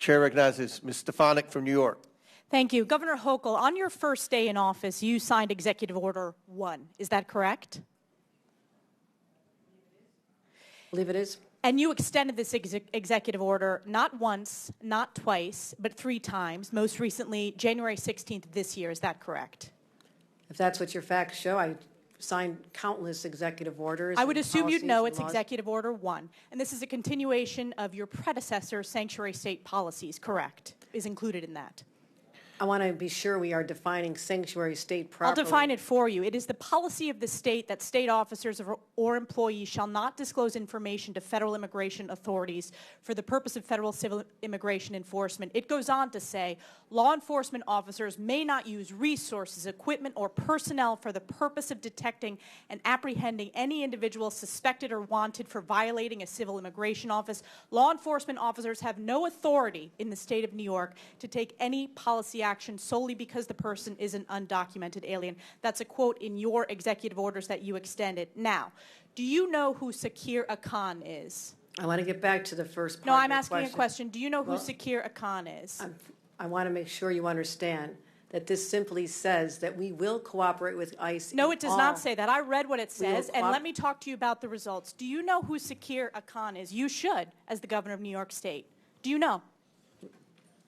Chair recognizes Ms. Stefanik from New York. Thank you. Governor Hochul, on your first day in office, you signed Executive Order 1. Is that correct? I believe it is. And you extended this executive order not once, not twice, but 3 times, most recently January 16th of this year. Is that correct? If that's what your facts show, I signed countless executive orders. I would assume you'd know it's laws. Executive Order 1. And this is a continuation of your predecessor's sanctuary state policies, correct? Is included in that. I want to be sure we are defining sanctuary state properly. I'll define it for you. It is the policy of the state that state officers or employees shall not disclose information to federal immigration authorities for the purpose of federal civil immigration enforcement. It goes on to say, law enforcement officers may not use resources, equipment, or personnel for the purpose of detecting and apprehending any individual suspected or wanted for violating a civil immigration office. Law enforcement officers have no authority in the state of New York to take any policy action solely because the person is an undocumented alien. That's a quote in your executive orders that you extended. Now, do you know who Sakir Akan is? I want to get back to the first part. No, I'm of asking question. a question. Do you know who Sakir Akan is? I want to make sure you understand that this simply says that we will cooperate with ICE. No, it does not say that. I read what it says, and let me talk to you about the results. Do you know who Sakir Akan is? You should, as the governor of New York State. Do you know?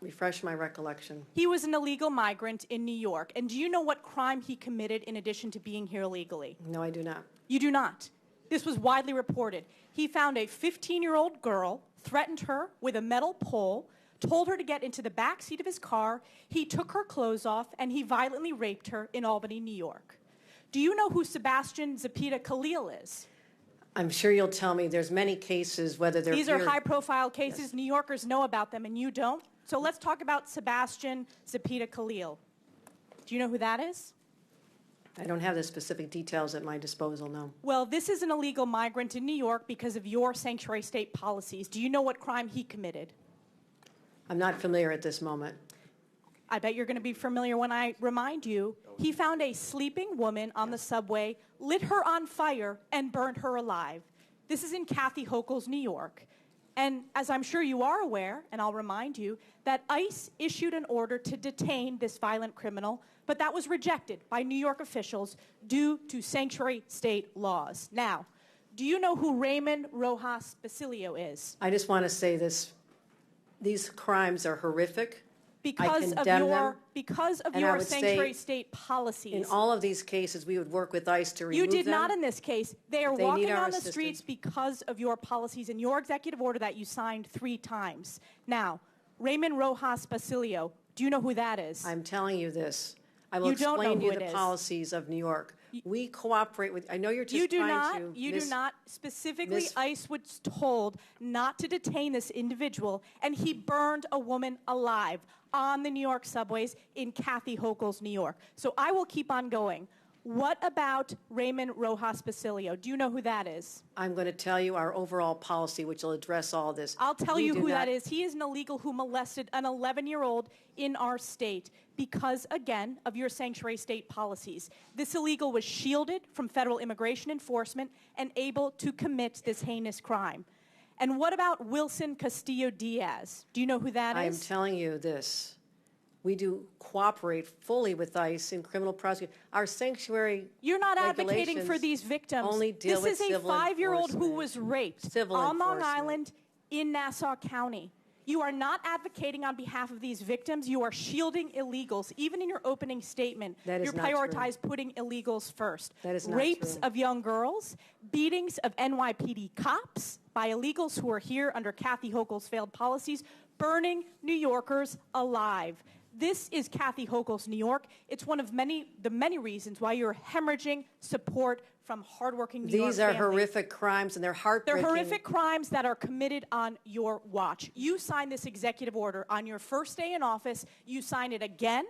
Refresh my recollection. He was an illegal migrant in New York. And do you know what crime he committed in addition to being here illegally? No, I do not. You do not. This was widely reported. He found a 15-year-old girl, threatened her with a metal pole, told her to get into the back seat of his car. He took her clothes off, and he violently raped her in Albany, New York. Do you know who Sebastian Zapita Khalil is? I'm sure you'll tell me there's many cases, whether they're These are high-profile cases. Yes. New Yorkers know about them, and you don't. So let's talk about Sebastian Zapita Khalil. Do you know who that is? I don't have the specific details at my disposal, no. Well, this is an illegal migrant in New York because of your sanctuary state policies. Do you know what crime he committed? I'm not familiar at this moment. I bet you're going to be familiar when I remind you. He found a sleeping woman on the subway, lit her on fire, and burned her alive. This is in Kathy Hochul's New York. And as I'm sure you are aware, and I'll remind you, that ICE issued an order to detain this violent criminal, but that was rejected by New York officials due to sanctuary state laws. Now, do you know who Raymond Rojas Basilio is? I just want to say this. These crimes are horrific. Because of your sanctuary state policies. In all of these cases, we would work with ICE to remove them. You did not in this case. They are walking on the streets because of your policies and your executive order that you signed 3 times. Now, Raymond Rojas Basilio, do you know who that is? I'm telling you this. I will explain to you the policies of New York. We cooperate with, I know you're just trying to. You do not. Specifically, ICE was told not to detain this individual, and he burned a woman alive on the New York subways in Kathy Hochul's New York. So I will keep on going. What about Raymond Rojas Basilio? Do you know who that is? I'm going to tell you our overall policy, which will address all this. I'll tell you who that is. He is an illegal who molested an 11-year-old in our state because, again, of your sanctuary state policies. This illegal was shielded from federal immigration enforcement and able to commit this heinous crime. And what about Wilson Castillo-Diaz? Do you know who that is? I am telling you this. We do cooperate fully with ICE in criminal prosecution. Our sanctuary You're not advocating for these victims. Only deal this with is a 5-year-old who was raped on Long enforcement. Island in Nassau County. You are not advocating on behalf of these victims. You are shielding illegals. Even in your opening statement, you prioritize putting illegals first. That is not Rapes true. of young girls, beatings of NYPD cops by illegals who are here under Kathy Hochul's failed policies, burning New Yorkers alive. This is Kathy Hochul's New York. It's one of the many reasons why you're hemorrhaging support from hardworking New York These are families. horrific crimes, and they're heartbreaking. They're horrific crimes that are committed on your watch. You signed this executive order on your first day in office. You signed it again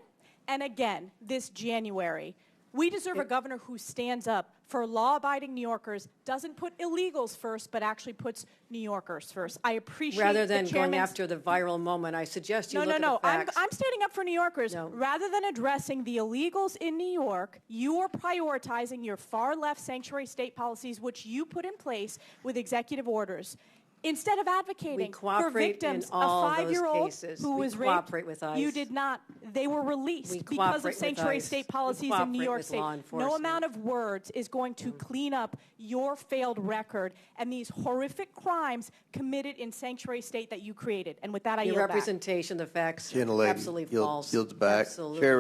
and again this January. We deserve a governor who stands up for law-abiding New Yorkers, doesn't put illegals first, but actually puts New Yorkers first. I appreciate Rather than going after the viral moment, I suggest you look at the facts. I'm standing up for New Yorkers. No. Rather than addressing the illegals in New York, you are prioritizing your far-left sanctuary state policies, which you put in place with executive orders. Instead of advocating for cooperate victims, in all a those 5-year-old cases. who We was cooperate raped, with ICE. you did not. They were released because of sanctuary state policies in New York State. No amount of words is going to clean up your failed record and these horrific crimes committed in sanctuary state that you created. And with that, I yield back. Your representation, the facts, Gentle lady absolutely false. yields back. Absolutely. Chair